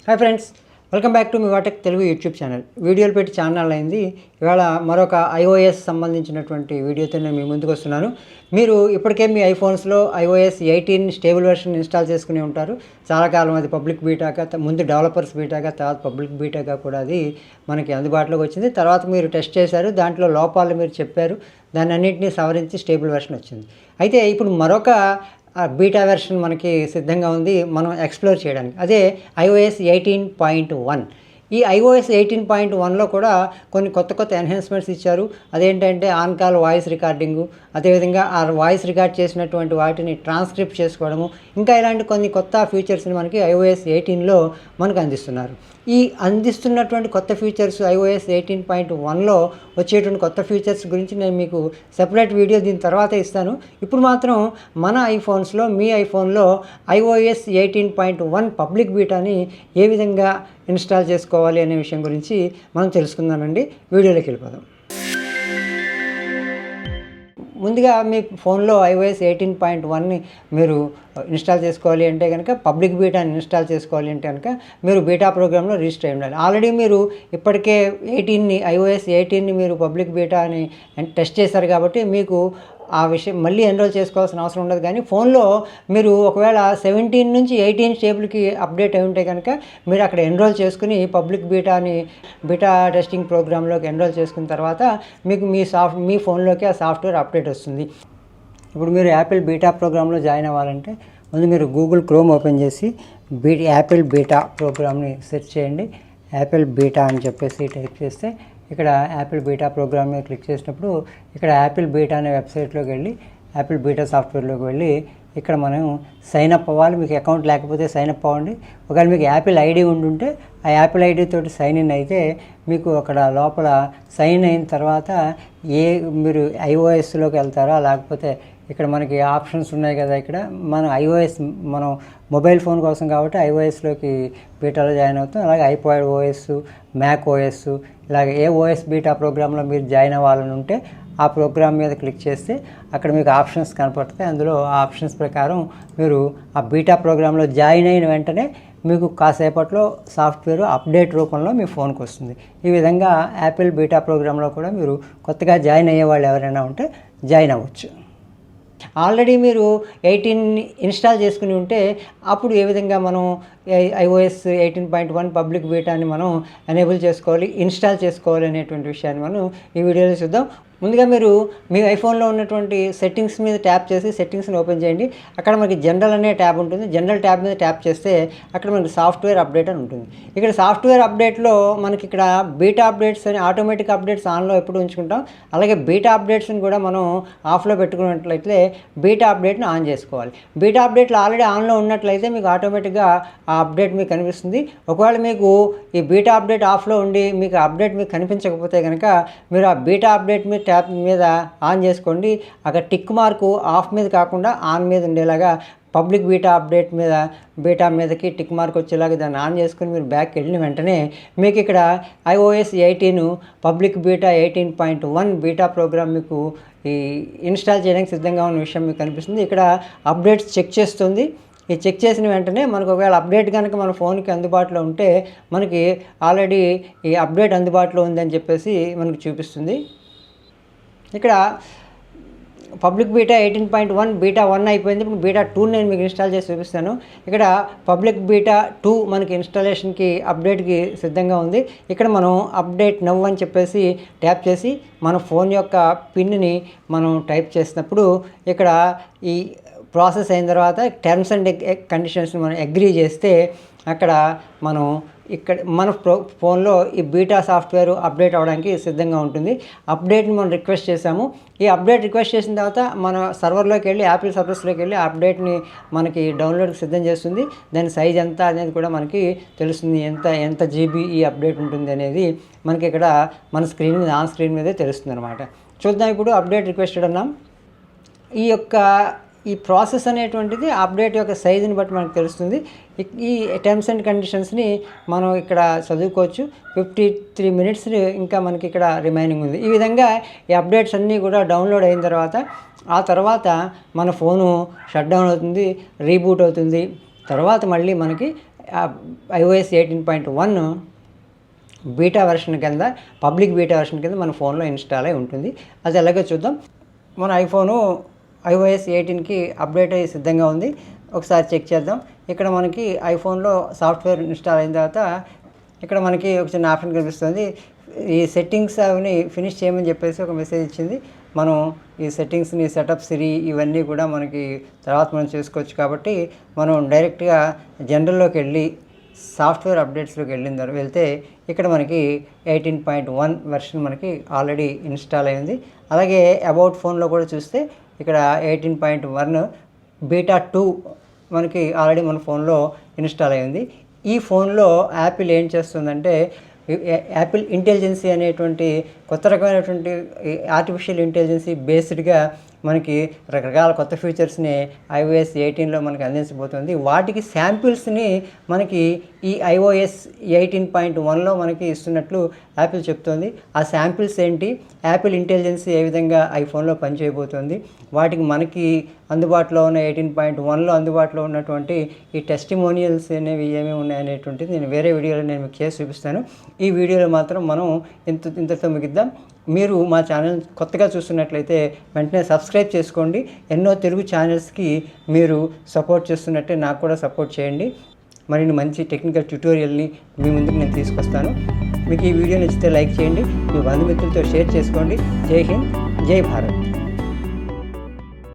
Hi friends, welcome back to మివాటెక్ Telugu YouTube channel. వీడియోలు పెట్టి ఛానల్ అయింది. ఇవాళ మరొక iOS సంబంధించినటువంటి వీడియోతో నేను మీ ముందుకు వస్తున్నాను. మీరు ఇప్పటికే మీ ఐఫోన్స్లో iOS 18 స్టేబుల్ వెర్షన్ ఇన్స్టాల్ చేసుకుని ఉంటారు. చాలా కాలం అది పబ్లిక్ బీటాగా, ముందు డెవలపర్స్ బీటాగా, తర్వాత పబ్లిక్ బీటాగా కూడా అది మనకి అందుబాటులోకి వచ్చింది. తర్వాత మీరు టెస్ట్ చేశారు, దాంట్లో లోపాలు మీరు చెప్పారు, దాన్ని అన్నింటినీ సవరించి స్టేబుల్ వెర్షన్ వచ్చింది. అయితే ఇప్పుడు మరొక బీటా వెర్షన్ మనకి సిద్ధంగా ఉంది మనం ఎక్స్ప్లోర్ చేయడానికి. అదే iOS 18.1. ఈ iOS 18.1లో కూడా కొన్ని కొత్త ఎన్హాన్స్మెంట్స్ ఇచ్చారు. అదేంటంటే ఆన్ కాల్ వాయిస్ రికార్డింగు, అదేవిధంగా ఆ వాయిస్ రికార్డ్ చేసినటువంటి వాటిని ట్రాన్స్క్రిప్ట్ చేసుకోవడము, ఇంకా ఇలాంటి కొన్ని కొత్త ఫీచర్స్ని మనకి iOS 18లో మనకు అందిస్తున్నారు. ఈ అందిస్తున్నటువంటి కొత్త ఫీచర్స్ iOS 18.1లో వచ్చేటువంటి కొత్త ఫీచర్స్ గురించి నేను మీకు సెపరేట్ వీడియో దీని తర్వాత ఇస్తాను. ఇప్పుడు మాత్రం మన ఐఫోన్స్లో, మీ ఐఫోన్లో iOS 18.1 పబ్లిక్ బీటాని ఏ విధంగా ఇన్స్టాల్ చేసుకోవాలి అనే విషయం గురించి మనం తెలుసుకుందామండి. వీడియోలోకి వెళ్ళిపోదాం. ముందుగా మీ ఫోన్లో iOS 18.1ని మీరు ఇన్స్టాల్ చేసుకోవాలి అంటే కనుక, పబ్లిక్ బీటాని ఇన్స్టాల్ చేసుకోవాలి అంటే కనుక మీరు బీటా ప్రోగ్రామ్లో రిజిస్టర్ అయి ఉండాలి. ఆల్రెడీ మీరు ఇప్పటికే iOS 18ని మీరు పబ్లిక్ బీటాని టెస్ట్ చేశారు కాబట్టి మీకు ఆ విషయం మళ్ళీ ఎన్రోల్ చేసుకోవాల్సిన అవసరం ఉండదు. కానీ ఫోన్లో మీరు ఒకవేళ 17 నుంచి 18 స్టేబుల్కి అప్డేట్ అయి ఉంటే కనుక మీరు అక్కడ ఎన్రోల్ చేసుకుని పబ్లిక్ బీటా టెస్టింగ్ ప్రోగ్రాంలోకి ఎన్రోల్ చేసుకున్న తర్వాత మీకు మీ ఫోన్లోకి ఆ సాఫ్ట్వేర్ అప్డేట్ వస్తుంది. ఇప్పుడు మీరు యాపిల్ బీటా ప్రోగ్రాంలో జాయిన్ అవ్వాలంటే ముందు మీరు గూగుల్ క్రోమ్ ఓపెన్ చేసి యాపిల్ బీటా ప్రోగ్రామ్ని సెర్చ్ చేయండి. యాపిల్ బీటా అని చెప్పేసి టైప్ చేస్తే ఇక్కడ యాపిల్ బీటా ప్రోగ్రామ్ మీద క్లిక్ చేసినప్పుడు ఇక్కడ యాపిల్ బీటా అనే వెబ్సైట్లోకి వెళ్ళి యాపిల్ బీటా సాఫ్ట్వేర్లోకి వెళ్ళి ఇక్కడ మనం సైన్ అప్ అవ్వాలి. మీకు అకౌంట్ లేకపోతే సైన్ అప్ అవ్వండి. ఒకవేళ మీకు యాపిల్ ఐడి ఉండుంటే ఆ యాపిల్ ఐడి తోటి సైన్ ఇన్ అయితే మీకు అక్కడ లోపల సైన్ అయిన తర్వాత మీరు iOSలోకి వెళ్తారా, లేకపోతే ఇక్కడ మనకి ఆప్షన్స్ ఉన్నాయి కదా, ఇక్కడ మనం మొబైల్ ఫోన్ కోసం కాబట్టి iOSలోకి బీటాలో జాయిన్ అవుతాం. అలాగే ఐపాడ్ ఓఎస్, మ్యాక్ ఓఎస్, ఇలాగే ఏ ఓఎస్ బీటా ప్రోగ్రాంలో మీరు జాయిన్ అవ్వాలని ఉంటే ఆ ప్రోగ్రామ్ మీద క్లిక్ చేస్తే అక్కడ మీకు ఆప్షన్స్ కనపడతాయి. అందులో ఆ ఆప్షన్స్ ప్రకారం మీరు ఆ బీటా ప్రోగ్రాంలో జాయిన్ అయిన వెంటనే మీకు కాసేపట్లో సాఫ్ట్వేర్ అప్డేట్ రూపంలో మీ ఫోన్కి వస్తుంది. ఈ విధంగా యాపిల్ బీటా ప్రోగ్రాంలో కూడా మీరు కొత్తగా జాయిన్ అయ్యే వాళ్ళు ఎవరైనా ఉంటే జాయిన్ అవ్వచ్చు. ఆల్రెడీ మీరు 18 ఇన్స్టాల్ చేసుకుని ఉంటే అప్పుడు ఏ విధంగా మనం iOS 18.1 పబ్లిక్ బీటాని మనం ఎనేబుల్ చేసుకోవాలి, ఇన్స్టాల్ చేసుకోవాలి అనేటువంటి విషయాన్ని మనం ఈ వీడియోలో చూద్దాం. ముందుగా మీరు మీ ఐఫోన్లో ఉన్నటువంటి సెట్టింగ్స్ మీద ట్యాప్ చేసి సెట్టింగ్స్ని ఓపెన్ చేయండి. అక్కడ మనకి జనరల్ అనే ట్యాబ్ ఉంటుంది. జనరల్ ట్యాబ్ మీద ట్యాప్ చేస్తే అక్కడ మనకి సాఫ్ట్వేర్ అప్డేట్ అని ఉంటుంది. ఇక్కడ సాఫ్ట్వేర్ అప్డేట్లో మనకి ఇక్కడ బీటా అప్డేట్స్ అని ఆటోమేటిక్ అప్డేట్స్ ఆన్లో ఎప్పుడు ఉంచుకుంటాం, అలాగే బీటా అప్డేట్స్ని కూడా మనం ఆఫ్లో పెట్టుకున్నట్లయితే బీటా అప్డేట్ని ఆన్ చేసుకోవాలి. బీటా అప్డేట్లు ఆల్రెడీ ఆన్లో ఉన్నట్లయితే మీకు ఆటోమేటిక్గా ఆ అప్డేట్ మీకు కనిపిస్తుంది. ఒకవేళ మీకు ఈ బీటా అప్డేట్ ఆఫ్లో ఉండి మీకు అప్డేట్ మీకు కనిపించకపోతే కనుక మీరు ఆ బీటా అప్డేట్ మీద ట్యాప్ మీద ఆన్ చేసుకోండి. అక్కడ టిక్ మార్కు ఆఫ్ మీద కాకుండా ఆన్ మీద ఉండేలాగా పబ్లిక్ బీటా మీదకి టిక్ మార్క్ వచ్చేలాగా దాన్ని ఆన్ చేసుకుని మీరు బ్యాక్ వెళ్ళిన వెంటనే మీకు ఇక్కడ iOS 18 public beta 18.1 beta program మీకు ఈ ఇన్స్టాల్ చేయడానికి సిద్ధంగా ఉన్న విషయం మీకు కనిపిస్తుంది. ఇక్కడ అప్డేట్స్ చెక్ చేస్తుంది. ఈ చెక్ చేసిన వెంటనే మనకు ఒకవేళ అప్డేట్ కనుక మన ఫోన్కి అందుబాటులో ఉంటే మనకి ఆల్రెడీ ఈ అప్డేట్ అందుబాటులో ఉందని చెప్పేసి మనకు చూపిస్తుంది. ఇక్కడ పబ్లిక్ బీటా 18.1 బీటా 1 అయిపోయింది. ఇప్పుడు బీటా 2 నేను మీకు ఇన్స్టాల్ చేసి చూపిస్తాను. ఇక్కడ పబ్లిక్ బీటా 2 మనకి ఇన్స్టాలేషన్కి అప్డేట్కి సిద్ధంగా ఉంది. ఇక్కడ మనం అప్డేట్ నవ్ అని చెప్పేసి ట్యాప్ చేసి మన ఫోన్ యొక్క పిన్ని మనం టైప్ చేసినప్పుడు ఇక్కడ ఈ ప్రాసెస్ అయిన తర్వాత టర్మ్స్ అండ్ కండిషన్స్ని మనం అగ్రీ చేస్తే అక్కడ మనం మన ఫోన్లో ఈ బీటా సాఫ్ట్వేర్ అప్డేట్ అవ్వడానికి సిద్ధంగా ఉంటుంది. అప్డేట్ని మనం రిక్వెస్ట్ చేసాము. ఈ అప్డేట్ రిక్వెస్ట్ చేసిన తర్వాత మన సర్వర్లోకి వెళ్ళి యాపిల్ సర్వర్స్లోకి వెళ్ళి అప్డేట్ని మనకి డౌన్లోడ్కి సిద్ధం చేస్తుంది. దాని సైజ్ ఎంత అనేది కూడా మనకి తెలుస్తుంది. ఎంత జీబీ ఈ అప్డేట్ ఉంటుంది అనేది మనకి ఇక్కడ మన స్క్రీన్ మీద ఆన్ స్క్రీన్ మీదే తెలుస్తుంది అనమాట. చూద్దాం ఇప్పుడు అప్డేట్ రిక్వెస్టెడ్ అన్నాం. ఈ ప్రాసెస్ అనేటువంటిది అప్డేట్ యొక్క సైజుని బట్టి మనకు తెలుస్తుంది. ఈ టర్మ్స్ అండ్ కండిషన్స్ని మనం ఇక్కడ చదువుకోవచ్చు. 53 మినిట్స్ ఇంకా మనకి ఇక్కడ రిమైనింగ్ ఉంది. ఈ విధంగా ఈ అప్డేట్స్ అన్నీ కూడా డౌన్లోడ్ అయిన తర్వాత మన ఫోను షట్ డౌన్ అవుతుంది, రీబూట్ అవుతుంది. తర్వాత మళ్ళీ మనకి iOS 18.1 బీటా వెర్షన్ కింద, పబ్లిక్ బీటా వెర్షన్ కింద మన ఫోన్లో ఇన్స్టాల్ అయి ఉంటుంది. అది ఎలాగో చూద్దాం. మన ఐఫోను iOS 18కి అప్డేట్ అయ్యి సిద్ధంగా ఉంది. ఒకసారి చెక్ చేద్దాం. ఇక్కడ మనకి ఐఫోన్లో సాఫ్ట్వేర్ ఇన్స్టాల్ అయిన తర్వాత ఇక్కడ మనకి ఒక చిన్న ఆప్షన్ కనిపిస్తుంది. ఈ సెట్టింగ్స్ అవి ఫినిష్ చేయమని చెప్పేసి ఒక మెసేజ్ ఇచ్చింది. మనం ఈ సెట్టింగ్స్ని సెటప్ సిరి ఇవన్నీ కూడా మనకి తర్వాత మనం చేసుకోవచ్చు. కాబట్టి మనం డైరెక్ట్గా జనరల్లోకి వెళ్ళి సాఫ్ట్వేర్ అప్డేట్స్లోకి వెళ్తే ఇక్కడ మనకి 18.1 వెర్షన్ మనకి ఆల్రెడీ ఇన్స్టాల్ అయింది. అలాగే అబౌట్ ఫోన్లో కూడా చూస్తే ఇక్కడ 18.1 బీటా 2 మనకి ఆల్రెడీ మన ఫోన్లో ఇన్స్టాల్ అయింది. ఈ ఫోన్లో యాపిల్ ఏం చేస్తుందంటే యాపిల్ ఇంటెలిజెన్సీ అనేటువంటి కొత్త రకమైనటువంటి ఆర్టిఫిషియల్ ఇంటెలిజెన్సీ బేస్డ్గా మనకి రకరకాల కొత్త ఫీచర్స్ని iOS 18లో మనకి అందించబోతుంది. వాటికి శాంపిల్స్ని మనకి ఈ iOS 18.1లో మనకి ఇస్తున్నట్లు యాపిల్ చెప్తోంది. ఆ శాంపిల్స్ ఏంటి, యాపిల్ ఇంటెలిజెన్సీ ఏ విధంగా ఐఫోన్లో పనిచేయబోతుంది, వాటికి మనకి అందుబాటులో ఉన్న 18.1లో అందుబాటులో ఉన్నటువంటి ఈ టెస్టిమోనియల్స్ అనేవి ఏమేమి ఉన్నాయనేటువంటిది నేను వేరే వీడియోలో నేను మీకు చేసి చూపిస్తాను. ఈ వీడియోలో మాత్రం మనం ఇంతతో ముగిద్దాం. మీరు మా ఛానల్ కొత్తగా చూస్తున్నట్లయితే వెంటనే సబ్స్క్రైబ్ చేసుకోండి. ఎన్నో తెలుగు ఛానల్స్కి మీరు సపోర్ట్ చేస్తున్నట్టే నాకు కూడా సపోర్ట్ చేయండి. మరిన్ని మంచి టెక్నికల్ ట్యుటోరియల్ని మీ ముందుకు నేను తీసుకొస్తాను. మీకు ఈ వీడియో నచ్చితే లైక్ చేయండి, మీ బంధుమిత్రులతో షేర్ చేసుకోండి. జై హింద్, జై భారత్.